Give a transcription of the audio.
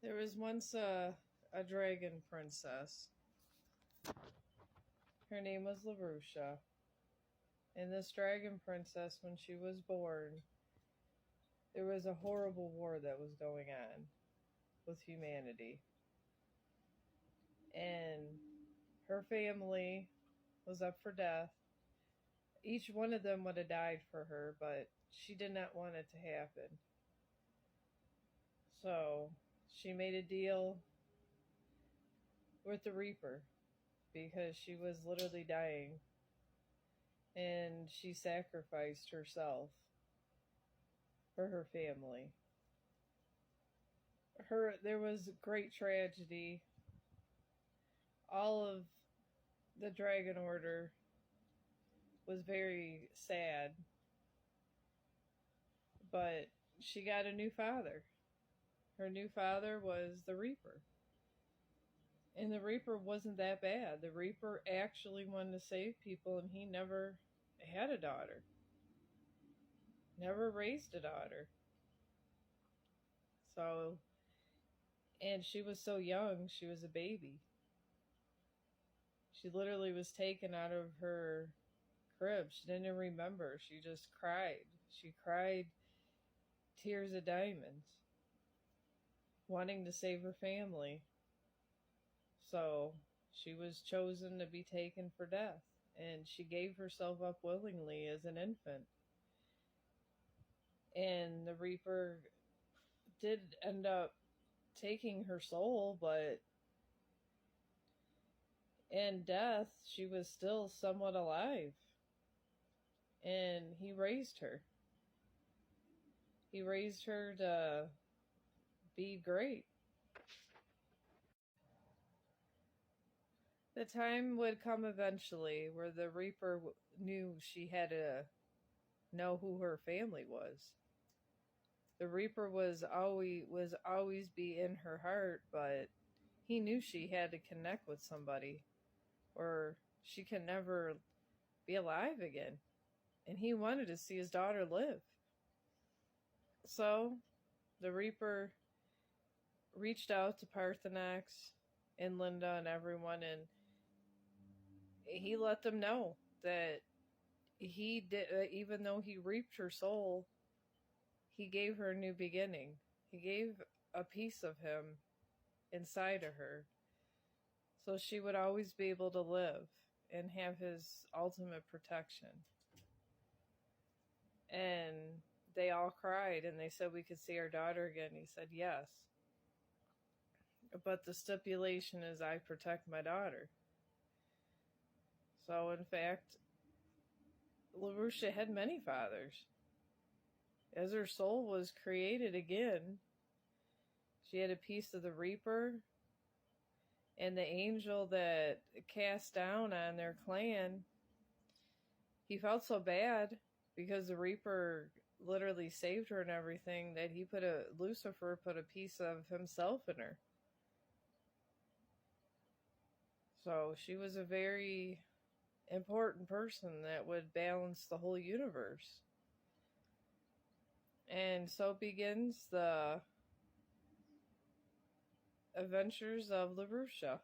There was once a dragon princess. Her name was Larusha. And this dragon princess, when she was born, there was a horrible war that was going on with humanity. And her family was up for death. Each one of them would have died for her, but she did not want it to happen. So she made a deal with the Reaper because she was literally dying, and she sacrificed herself for her family. There was great tragedy. All of the Dragon Order was very sad, but she got a new father. Her new father was the Reaper. And the Reaper wasn't that bad. The Reaper actually wanted to save people, and he never had a daughter. Never raised a daughter. So, and she was so young, she was a baby. She literally was taken out of her crib. She didn't even remember. She just cried. She cried tears of diamonds, wanting to save her family. So she was chosen to be taken for death, and she gave herself up willingly as an infant. And the Reaper did end up taking her soul, but in death, she was still somewhat alive. And he raised her. He raised her to be great. The time would come eventually where the Reaper knew she had to know who her family was. The Reaper was always be in her heart, but he knew she had to connect with somebody, or she can never be alive again. And he wanted to see his daughter live. So the Reaper reached out to Parthenax and Linda and everyone, and he let them know that he did, even though he reaped her soul, he gave her a new beginning. He gave a piece of him inside of her, so she would always be able to live and have his ultimate protection. And they all cried, and they said, we could see our daughter again. He said, yes, but the stipulation is I protect my daughter. So in fact, Larusha had many fathers. As her soul was created again, she had a piece of the Reaper, and the angel that cast down on their clan, he felt so bad because the Reaper literally saved her and everything, that Lucifer put a piece of himself in her. So she was a very important person that would balance the whole universe. And so begins the adventures of Larusha.